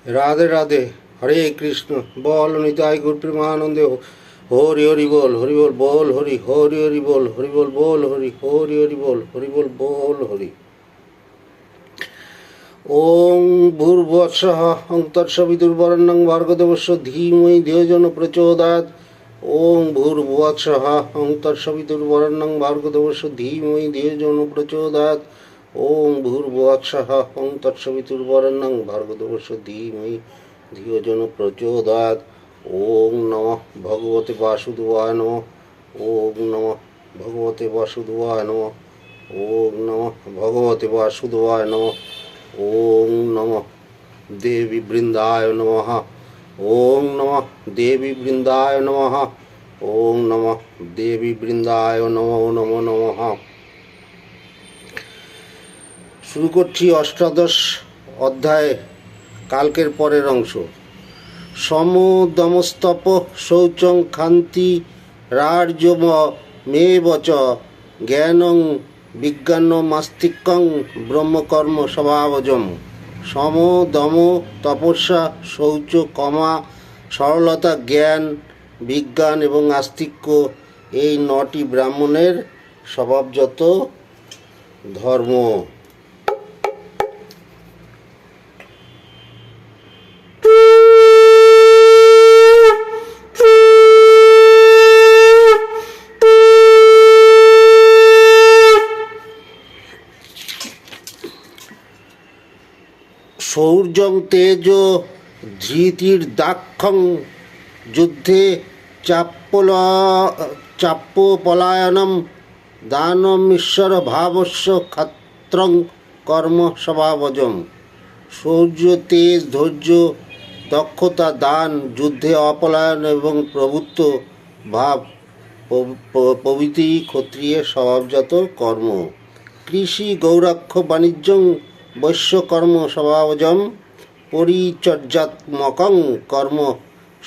राधे राधे। हरे कृष्ण। बोल निताई गुरु प्रेमानंदे हरि हरि बोल बोल हरि हरि हरि बोल हरि हरि बोल बोल हरि। ओम भूर्भुवस्सुः तत्सवितुर्वरेण्यं भर्गदेवस्य धीमहि धियो यो न प्रचोदयात्। ओम भूर्भुवस्सुः तत्सवितुर्वरेण्यं भर्गदेवस्य धीमहि धियो यो न प्रचोदयात्। ओम भूर्भुवस्सुः तत्सवितुर्वरेण्यं भर्गदेवस्य धीमहि धियो यो न प्रचोदयात्। ओम नमः भगवते वासुदेवाय नमः। ओम नमः भगवते वासुदेवाय नमः। ओम नमः भगवते वासुदेवाय नमः। ओम नमः देवी वृंदाय नमः। ओम नमः देवी वृंदाय नमः। ओम नमः देवी वृंदाय नमो नमो नमः। শুরু করছি অষ্টাদশ অধ্যায় কালকের পরের অংশ। সম দমস্তপ শৌচং খান্তি রার্যম মেবচ জ্ঞানং বিজ্ঞানমাস্তিক্যং ব্রহ্মকর্ম স্বভাবজম। সম দম তপস্যা শৌচ ক্ষমা সরলতা জ্ঞান বিজ্ঞান এবং আস্তিক্য এই নটি ব্রাহ্মণের স্বভাবজাত ধর্ম। শৌর্যং তেজ ধৃতির্দাক্ষং যুদ্ধে চাপ্পপলায়নম দানমীশ্বর ভাবস্য ক্ষত্রং কর্ম স্বভাবজম। শৌর্য তেজ ধৈর্য দক্ষতা দান যুদ্ধে অপলায়ন এবং প্রভুত্ব ভাব প্রভৃতি ক্ষত্রিয়ের স্বভাবজাত কর্ম। কৃষি গৌরাক্ষ বাণিজ্যং বৈশ্যকর্ম স্বভাবজম পরিচর্যাত্মকং কর্ম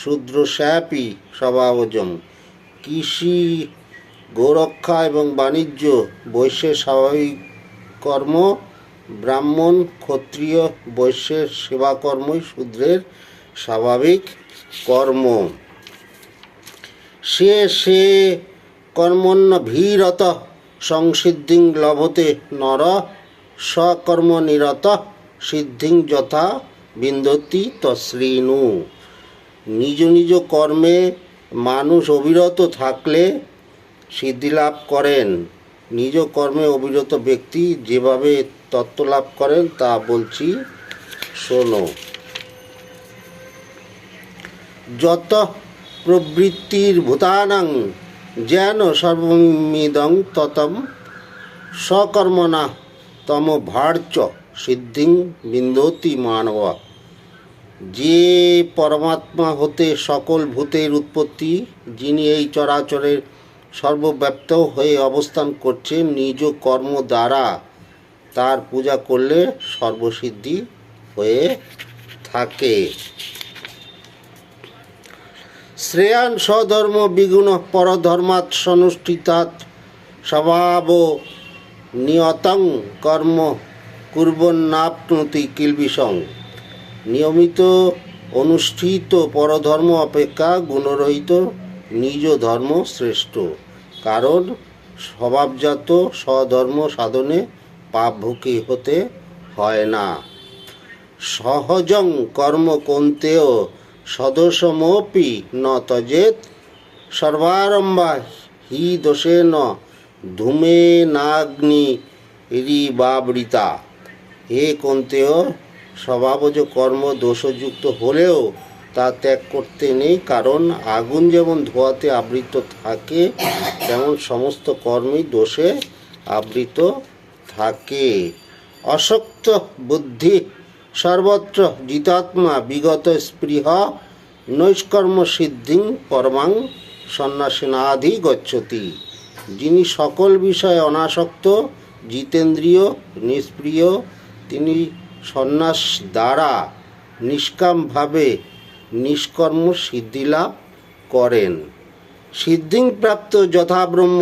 শূদ্রস্যাপি স্বভাবজম। কৃষি গৌরক্ষা এবং বাণিজ্য বৈশ্যের স্বাভাবিক কর্ম। ব্রাহ্মণ ক্ষত্রিয় বৈশ্যের সেবাকর্মই শূদ্রের স্বাভাবিক কর্ম। সে সে কর্মণ্যভিরত সংসিদ্ধিং লভতে নর সকর্মনিরত সিদ্ধিং যথা বিন্দতি তশৃণু। নিজ নিজ কর্মে মানুষ অবিরত থাকলে সিদ্ধিলাভ করেন। নিজ কর্মে অবিরত ব্যক্তি যেভাবে তত্ত্বলাভ করেন তা বলছি, শোনো। যত প্রবৃত্তির ভূতানাং যেন সর্বমিদং ততম সকর্মণা তম ভার্চ সিদ্ধিং বিন্দতি মানব। যে পরমাত্মা হতে সকল ভূতের উৎপত্তি, যিনি এই চরাচরের সর্বব্যাপ্ত হয়ে অবস্থান করছেন, নিজ কর্ম দ্বারা তার পূজা করলে সর্বসিদ্ধি হয়ে থাকে। শ্রেয়ান স্বধর্ম বিগুণ পরধর্মাৎ সনুষ্ঠিতাৎ স্বভাব নিয়তং কর্ম কুর্বন্নাপ্নতি কিলবিষং। নিয়মিত অনুষ্ঠিত পরধর্ম অপেক্ষা গুণরহিত নিজ ধর্ম শ্রেষ্ঠ, কারণ স্বভাবজাত স্বধর্ম সাধনে পাপভোগী হতে হয় না। সহজং কর্ম কৌন্তেয় সদোষমপি ন তজেত সর্বারম্ভা হি দোষেন ধূমেনাগ্নি রিবাবৃতা। হে কৌন্তেয়, স্বভাবজ কর্ম দোষযুক্ত হলেও তা ত্যাগ করতে নেই, কারণ আগুন যেমন ধোঁয়াতে আবৃত থাকে তেমন সমস্ত কর্মই দোষে আবৃত থাকে। অশক্ত বুদ্ধি সর্বত্র জিতাত্মা বিগত স্পৃহ নৈষ্কর্ম সিদ্ধিং পরমাং সন্ন্যাসিনাধি গচ্ছতি। যিনি সকল বিষয়ে অনাসক্ত জিতেন্দ্রিয় নিষ্প্রিয়, তিনি সন্ন্যাস দ্বারা নিষ্কামভাবে নিষ্কর্ম সিদ্ধিলাভ করেন। সিদ্ধিং প্রাপ্ত যথা ব্রহ্ম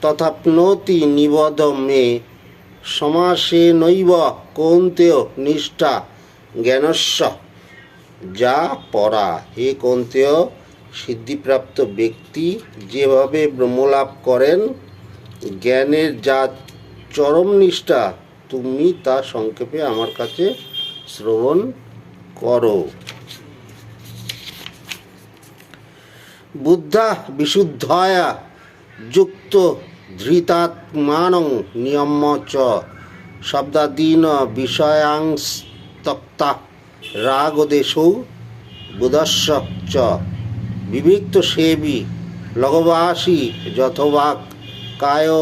তথাপ্নোতি নিবদ মে সমাসে নৈব কৌন্তেয় নিষ্ঠা জ্ঞানস্য যা পড়া। হে কৌন্তেয়, সিদ্ধিপ্রাপ্ত ব্যক্তি যেভাবে ব্রহ্মলাভ করেন, জ্ঞানের যা চরম নিষ্ঠা, তুমি তা সংক্ষেপে আমার কাছে শ্রবণ করো। বুদ্ধা বিশুদ্ধয়া যুক্ত ধৃতাত্মানং নিয়ম্য চ শব্দাদীন বিষয়াংস্তক্তা রাগদেশৌ বুধস্য চ বিবিক্ত সেবী লঘবাসী যথবাক কায়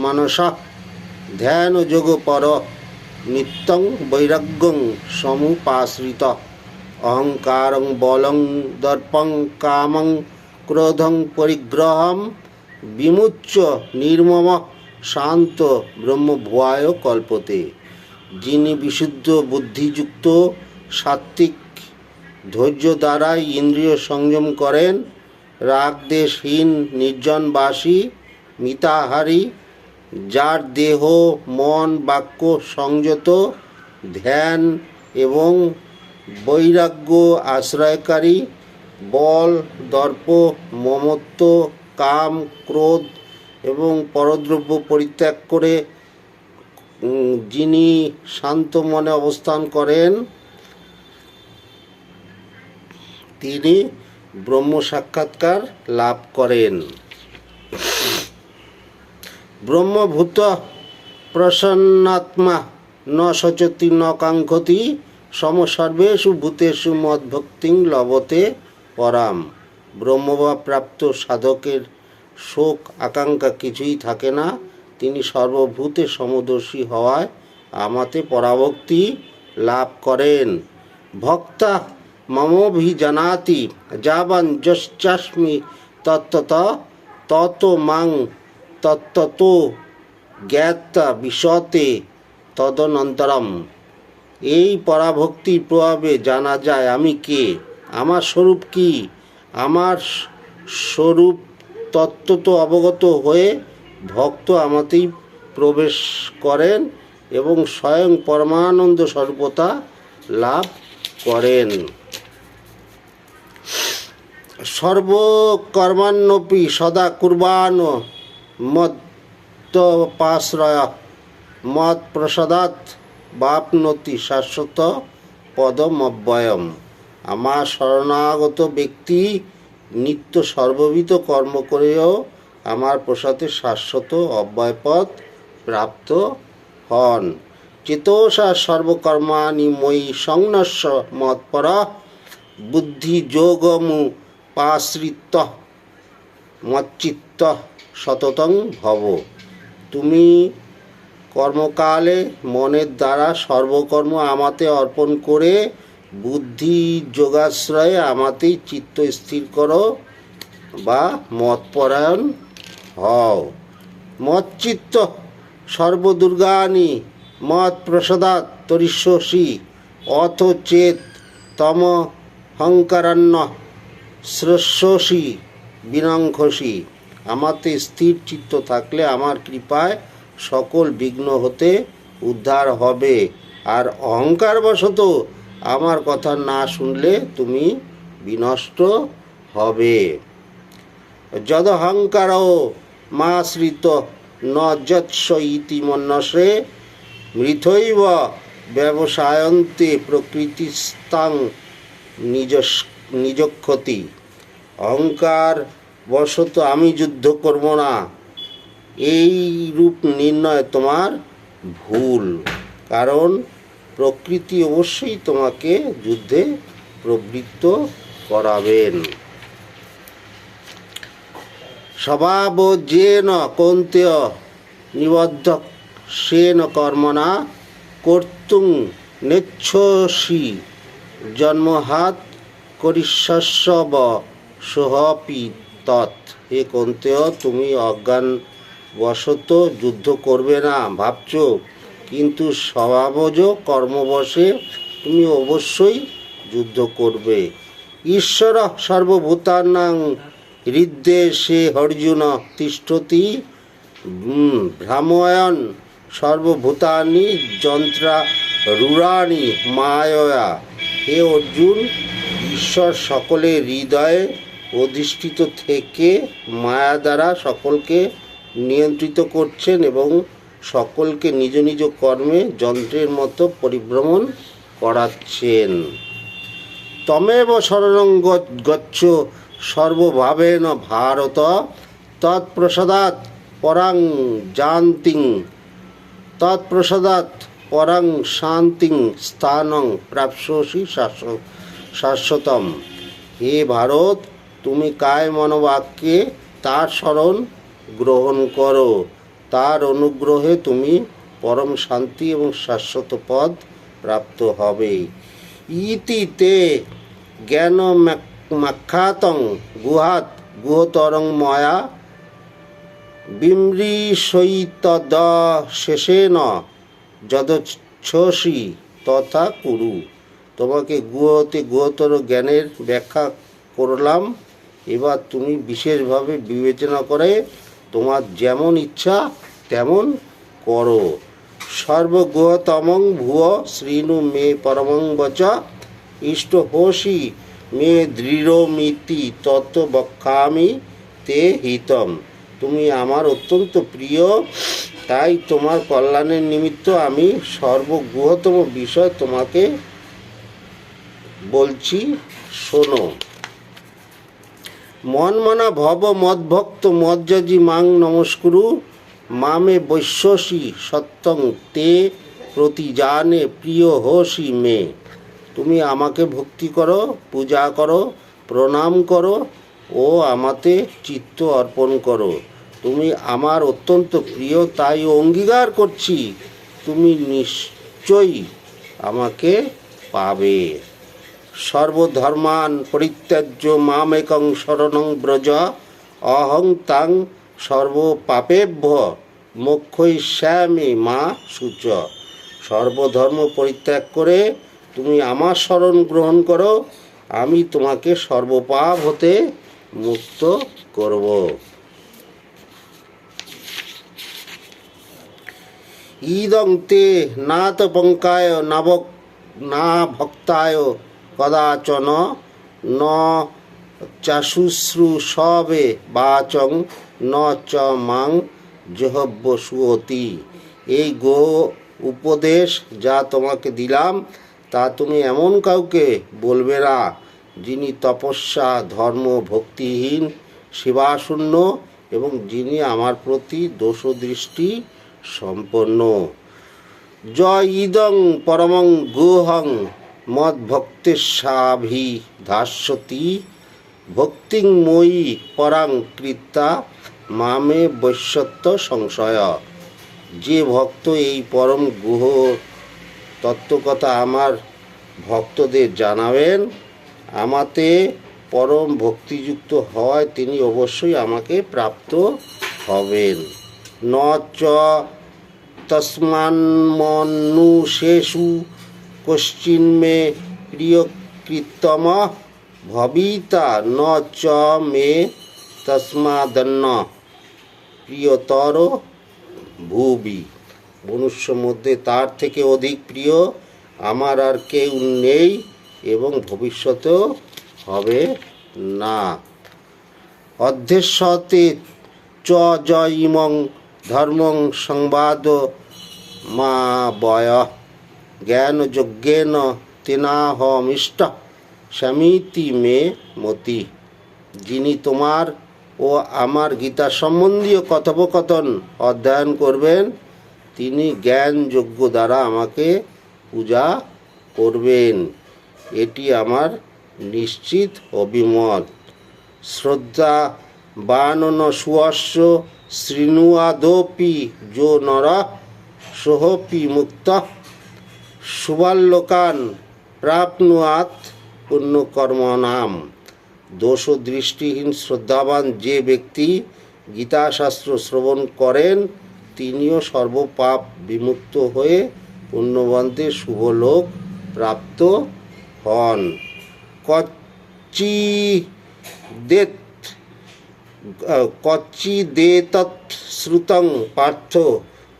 মানস ধ্যান যোগ পর নিত্যং বৈরাগ্যং সমুপাশ্রিত অহংকারং বলং দর্পং কামং ক্রোধং পরিগ্রহম বিমুচ্য নির্মম শান্ত ব্রহ্মভূয়ায় কল্পতে। যিনি বিশুদ্ধ বুদ্ধিযুক্ত সাত্ত্বিক ধৈর্য দ্বারাই ইন্দ্রিয় সংযম করেন, রাগদেশহীন নির্জনবাসী মিতাহারী, যার দেহ মন বাক্য সংযত, ধ্যান এবং বৈরাগ্য আশ্রয়কারী, বল দর্প মমত্ব কাম ক্রোধ এবং পরদ্রব্য পরিত্যাগ করে যিনি শান্ত মনে অবস্থান করেন, তিনি ব্রহ্ম সাক্ষাৎকার লাভ করেন। ব্রহ্মভূত প্রসন্নাত্মা ন শচতি ন কাঙ্ক্ষতি সমসর্বেষু ভূতেষু মদ্ভক্তিং লভতে পরাম। ব্রহ্মভাব প্রাপ্ত সাধকের শোক আকাঙ্ক্ষা কিছুই থাকে না। তিনি সর্বভূতে সমদর্শী হওয়ায় আমাতে পরাভক্তি লাভ করেন। ভক্তা মমোভিজানাতি যাবান যশ্চাস্মি তত্ত্বত তত মাং তত্ত্বত জ্ঞাতা বিশতে তদনন্তরম। এই পরাভক্তির প্রভাবে জানা যায় আমি কে, আমার স্বরূপ কি। আমার স্বরূপ তত্ত্বত অবগত হয়ে ভক্ত আমাতেই প্রবেশ করেন এবং স্বয়ং পরমানন্দ স্বরূপতা লাভ করেন। সর্বকর্মাণ্যপি সদা কুর্বাণ মত্তপাশ্রয় মৎপ্রসাদাৎ বাপ্নতি শাশ্বত পদমব্যয়ম। আমার শরণাগত ব্যক্তি নিত্য সর্ববিধ কর্ম করেও আমার প্রসাদে শাশ্বত অব্যয়পদ প্রাপ্ত হন। চেতসা সর্বকর্মাণি ময়ি সংন্যস্য মৎপর বুদ্ধিযোগমুপাশ্রিত মচ্চিত্ত সততং ভব। তুমি কর্মকালে মনের দ্বারা সর্বকর্ম আমাতে অর্পণ করে বুদ্ধি যোগাশ্রয়ে আমাতেই চিত্ত স্থির করো বা মৎপরায়ণ হও। মচ্চিত্ত সর্বদুর্গানি মৎ প্রসাদাৎ তরিষ্যসি অথ চেত তম হংকারান্ন শ্রেষ্যসি বিনংখসি। আমাতে স্থির চিত্ত থাকলে আমার কৃপায় সকল বিঘ্ন হতে উদ্ধার হবে, আর অহংকারবশত আমার কথা না শুনলে তুমি বিনষ্ট হবে। যদহংকার মাশ্রিত ন যৎস ইতি মন্যসে মৃথৈব ব্যবসায়ন্তে প্রকৃতিস্তাং নিজক্ষতি। অহংকার বশত আমি যুদ্ধ করব না, এই রূপ নির্ণয় তোমার ভুল, কারণ প্রকৃতি অবশ্যই তোমাকে যুদ্ধে প্রবৃত্ত করাবেন। স্বভাবজেন কৌন্তেয় নিবদ্ধ সেন কর্মণা কর্তুং নেচ্ছসি জন্মহাত করিষ্যস্ব সোহপি তৎ। হে কৌন্তেয়, তুমি অজ্ঞান বশত যুদ্ধ করবে না ভাবছ, কিন্তু স্বভাবজ কর্মবশে তুমি অবশ্যই যুদ্ধ করবে। ঈশ্বর সর্বভূতানাং হৃদয়ে সে অর্জুন তিষ্ঠতি ভ্রাময়ন সর্বভূতানি যন্ত্রা রূঢ়ানি মায়য়া। হে অর্জুন, ঈশ্বর সকলের হৃদয়ে অধিষ্ঠিত থেকে মায়া দ্বারা সকলকে নিয়ন্ত্রিত করছেন এবং সকলকে নিজ নিজ কর্মে যন্ত্রের মতো পরিভ্রমণ করাচ্ছেন। তমেব শরণং গচ্ছ সর্বভাবেন ভারত, তৎপ্রসাদাৎ পরাং জান্তিং, তৎপ্রসাদাৎ পরাং শান্তিং স্থানং প্রাপ্স্যসি শাশ্বতম। হে ভারত, তুমি কায় মনোবাক্যে তার শরণ গ্রহণ করো, তার অনুগ্রহে তুমি পরম শান্তি এবং শাশ্বত পদ প্রাপ্ত হবে। ইতি তে জ্ঞান মাখ্যাতং গুহাত গুহতরং ময়া বিমৃশয়িতদ শেষেন যদচ্ছসি তথা কুরু। তোমাকে গুহতে গুহতর জ্ঞানের ব্যাখ্যা করলাম, এবার তুমি বিশেষভাবে বিবেচনা করে তোমার যেমন ইচ্ছা তেমন করো। সর্বগুহতমং ভুয় শৃণু মে পরমং বচ, ইষ্টহোষি মে দৃঢ়মিতি তত বক্ষ্যামি তে হিতম। তুমি আমার অত্যন্ত প্রিয়, তাই তোমার কল্যাণের নিমিত্ত আমি সর্বগুহতম বিষয় তোমাকে বলছি, শোনো। মনমনা ভব মদ্ভক্ত মজ্জাজি মাং নমস্কুরু, মামে বৈশ্যসি সত্যং তে প্রতিজানে প্রিয় হোসি মে। তুমি আমাকে ভক্তি করো, পূজা করো, প্রণাম করো ও আমাতে চিত্ত অর্পণ করো। তুমি আমার অত্যন্ত প্রিয়, তাই অঙ্গীকার করছি তুমি নিশ্চয়ই আমাকে পাবে। সর্বধর্মান পরিত্যাজ্য মামেকং শরণং ব্রজ, অহং তাং সর্বপাপেভ্য মোক্ষয়িষ্যামি মা শুচ। সর্বধর্ম পরিত্যাগ করে তুমি আমার শরণ গ্রহণ করো, আমি তোমাকে সর্বপাপ হতে মুক্ত করব। ইদং তে নাত পঙ্কায় না ভক্তায় কদাচন ন চাশুশ্রুষবে বাচং ন চ মাং জহব্যসুয়তি। এই গো উপদেশ যা তোমাকে দিলাম তা তুমি এমন কাউকে বলবে না যিনি তপস্যা ধর্ম ভক্তিহীন সেবাশূন্য এবং যিনি আমার প্রতি দোষদৃষ্টি সম্পন্ন। য ইদং পরমং গুহং মদ্ভক্তেস্যাভিধাস্যতি, ভক্তিং ময়ি পরাং কৃত্যা মামে বৈশ্যত্ব সংশয়। যে ভক্ত এই পরম গুহ তত্ত্বকথা আমার ভক্তদের জানাবেন, আমাতে পরম ভক্তিযুক্ত হওয়ায় তিনি অবশ্যই আমাকে প্রাপ্ত হবেন। ন চ তস্মান্মনুষেষু কশ্চিন্মে প্রিয়কৃতম ভবিতা ন চ মে তস্মাদন্য প্রিয়তর ভুবি। মনুষ্য মধ্যে তার থেকে অধিক প্রিয় আমার আর কেউ নেই এবং ভবিষ্যতেও হবে না। অধ্যেশ্বতে চ য ইমং ধর্মং সংবাদ মা বয়, জ্ঞানযজ্ঞেন তেনাহমিষ্ট স্বামীতি মে মতি। যিনি তোমার ও আমার গীতা সম্বন্ধীয় কথোপকথন অধ্যয়ন করবেন তিনি জ্ঞানযজ্ঞ দ্বারা আমাকে পূজা করবেন, এটি আমার নিশ্চিত অভিমত। শ্রদ্ধা বানন সুয়স্য শৃণুয়াদপি যো নর সোহপি মুক্ত, শুভাল্লোকান প্রাপ্নুয়াত পুণ্যকর্মণাম। দোষ দৃষ্টিহীন শ্রদ্ধাবান যে ব্যক্তি গীতাশাস্ত্র শ্রবণ করেন তিনিও সর্বপাপ বিমুক্ত হয়ে পুণ্যবন্তের শুভলোক প্রাপ্ত হন। কচ্চিদেতৎ শ্রুতং পার্থ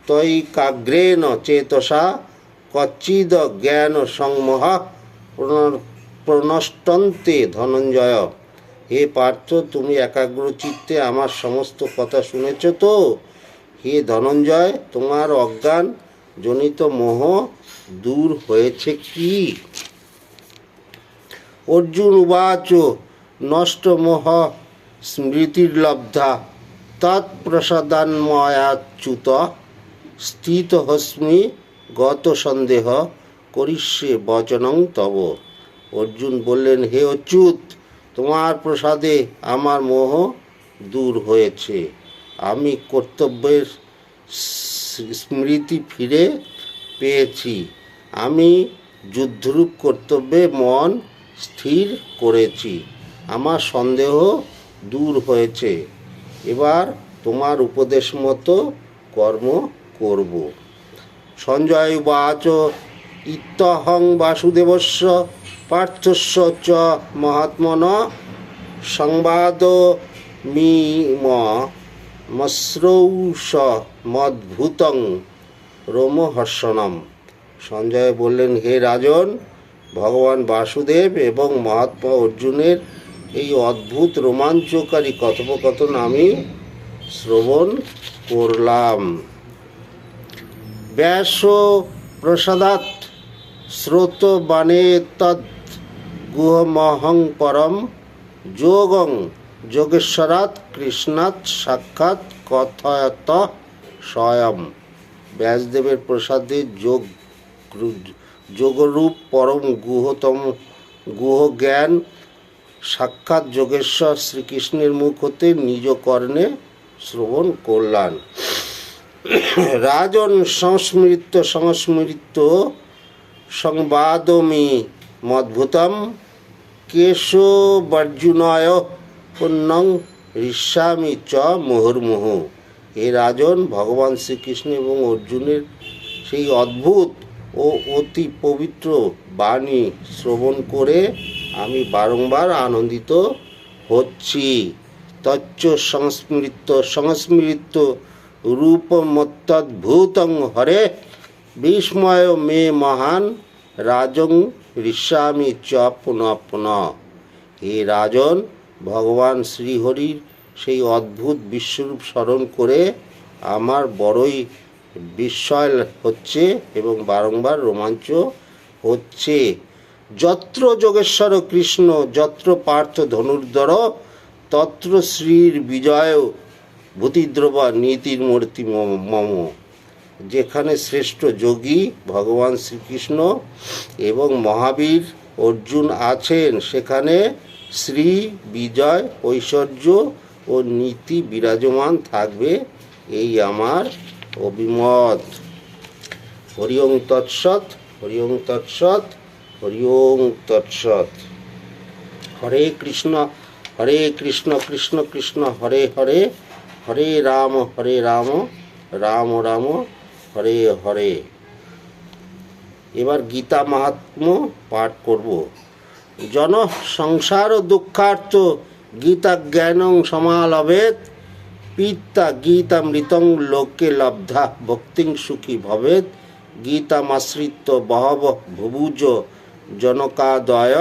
তৈকাগ্রেণ চেতসা, কচ্চিদ জ্ঞান সংমোহ প্রণষ্টন্তে ধনঞ্জয়। হে পার্থ, তুমি একাগ্রচিত্তে আমার সমস্ত কথা শুনেছ তো? হে ধনঞ্জয়, তোমার অজ্ঞান জনিত মোহ দূর হয়েছে কি? অর্জুন উবাচ নষ্ট মোহ স্মৃতির্লব্ধা তৎপ্রসাদান্ময়াচ্যুত স্থিতহস্মি গত সন্দেহ করিষ্যে বচনং তব। অর্জুন বললেন, হে অচ্যুত, তোমার প্রসাদে আমার মোহ দূর হয়েছে। আমি কর্তব্যের স্মৃতি ফিরে পেয়েছি। আমি যুদ্ধরূপ কর্তব্যে মন স্থির করেছি। আমার সন্দেহ দূর হয়েছে। এবার তোমার উপদেশ মতো কর্ম করব। সঞ্জয় উবাচ ইত্যহং বাসুদেবস্য পার্থস্য চ মহাত্মন সংবাদমিমমশ্রৌষ মদ্ভুতং রোমহর্ষণম। সঞ্জয় বললেন, হে রাজন, ভগবান বাসুদেব এবং মহাত্মা অর্জুনের এই অদ্ভুত রোমাঞ্চকারী কথোপকথন আমি শ্রবণ করলাম। ব্যাস প্রসাদাৎ শ্রোতবানে তদ গুহমহং পরম যোগং যোগেশ্বরাৎ কৃষ্ণাৎ সাক্ষাৎ কথয়ত স্বয়ং। ব্যাসদেবের প্রসাদে যোগরূপ পরম গুহ জ্ঞান সাক্ষাৎ যোগেশ্বর শ্রীকৃষ্ণের মুখ হতে নিজ কর্ণে শ্রবণ করলাম। রাজন সংস্মৃত সংবাদমি মদ্ভুতম কেশবার্জুনায় পুণ্যং ঋষ্যামি চ মুহুর্মুহু। হে রাজন, ভগবান শ্রীকৃষ্ণ এবং অর্জুনের সেই অদ্ভুত ও অতি পবিত্র বাণী শ্রবণ করে আমি বারংবার আনন্দিত হচ্ছি। তচ্চ সংস্মৃত রূপমত্যদ্ভুতং হরে বিস্ময় মে মহান রাজং ঋষ্যামি চ পুনঃ পুনঃ। হে রাজন, ভগবান শ্রীহরির সেই অদ্ভুত বিশ্বরূপ স্মরণ করে আমার বড়ই বিস্ময় হচ্ছে এবং বারংবার রোমাঞ্চ হচ্ছে। যত্র যোগেশ্বর কৃষ্ণ যত্র পার্থ ধনুর্ধর তত্র শ্রীর বিজয় ভূতিদ্রবা নীতির মূর্তি মম। যেখানে শ্রেষ্ঠ যোগী ভগবান শ্রীকৃষ্ণ এবং মহাবীর অর্জুন আছেন, সেখানে শ্রী বিজয় ঐশ্বর্য ও নীতি বিরাজমান থাকবে, এই আমার অভিমত। হরি ওং তৎসৎ, হরি ওং তৎসৎ, হরি ওং তৎসৎ। হরে কৃষ্ণ কৃষ্ণ কৃষ্ণ হরে হরে, হরে রাম রাম রাম হরে হরে। এবার গীতা মাহাত্ম্য পাঠ করব। জন সংসার দুঃখার্থ গীতা জ্ঞানং সমালভেত পিতা গীতামৃতং লোকে লব্ধা ভক্তিং সুখী ভবেত গীতামাশ্রিত বহব ভুভুজ জনকাদয়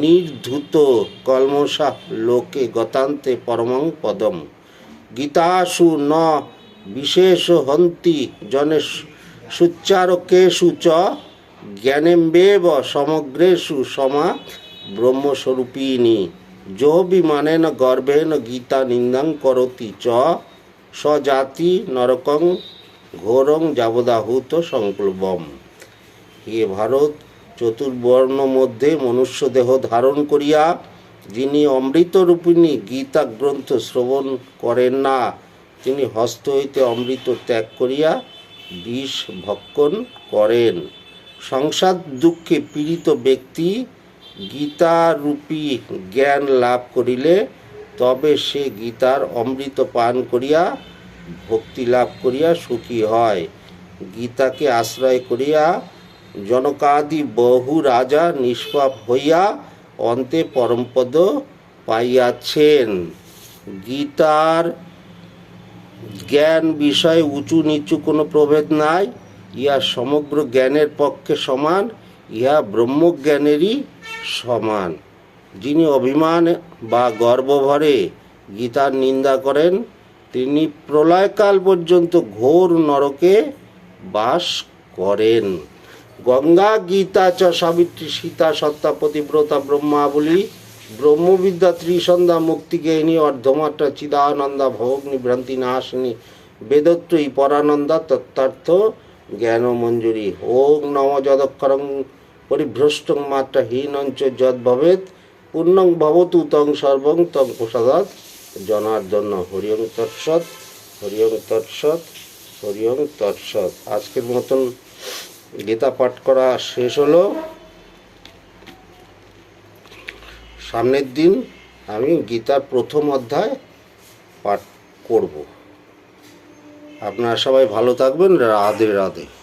নির্ধূত কলমষা লোকে গতান্তে পরমং পদম। গীতাসু ন বিশেষ হন্তি জনে সুচ্চারকেষু চ জ্ঞানেম্বেব সমগ্রেষু সমা ব্রহ্মস্বরূপিণী। যো বিমানেন গর্ভেন গীতা নিন্দাং করতি চ স্বজাতি নরকং ঘোরং যাবদাহুত সংকল্পম। হে ভারত, চতুর্বর্ণ মধ্যে মনুষ্য দেহ ধারণ করিয়া যিনি অমৃতরূপিণী গীতা গ্রন্থ শ্রবণ করেন না, তিনি হস্ত হইতে অমৃত ত্যাগ করিয়া বিষ ভক্ষণ করেন। সংসার দুঃখে পীড়িত ব্যক্তি গীতারূপী জ্ঞান লাভ করিলে তবে সে গীতার অমৃত পান করিয়া ভক্তি লাভ করিয়া সুখী হয়। গীতাকে আশ্রয় করিয়া জনকাদি বহু রাজা নিষ্পাপ হইয়া অন্তে পরমপদ পাইয়াছেন। গীতার জ্ঞান বিষয়ে উঁচু নিচু কোনো প্রভেদ নাই। ইহা সমগ্র জ্ঞানের পক্ষে সমান। ইহা ব্রহ্মজ্ঞানেরই সমান। যিনি অভিমান বা গর্বভরে গীতার নিন্দা করেন তিনি প্রলয়কাল পর্যন্ত ঘোর নরকে বাস করেন। গঙ্গা গীতা চ সাবিত্রী সীতা সত্তা পতিব্রতা ব্রহ্মাবলী ব্রহ্মবিদ্যা ত্রিসন্ধ্যা মুক্তিজ্ঞানী অর্ধমাত্রা চিদানন্দা ভোগ্নি ভ্রান্তি নাশিনী বেদত্রয়ী পরানন্দা তত্ত্বার্থ জ্ঞান মঞ্জুরি। ওং নম যদক্ষরং পরিভ্রষ্টং মাত্রাহীনঞ্চ যদ ভবেৎ পূর্ণং ভবতু তং সর্বং তং প্রসাদাৎ জনার্দন। হরি ওং তৎসৎ, হরি ওং তৎসৎ, হরি ওং তৎসৎ। আজকের মতন গীতা পাঠ করা শেষ হলো। সামনের দিন আমি গীতার প্রথম অধ্যায় পাঠ করব। আপনারা সবাই ভালো থাকবেন। রাধে রাধে।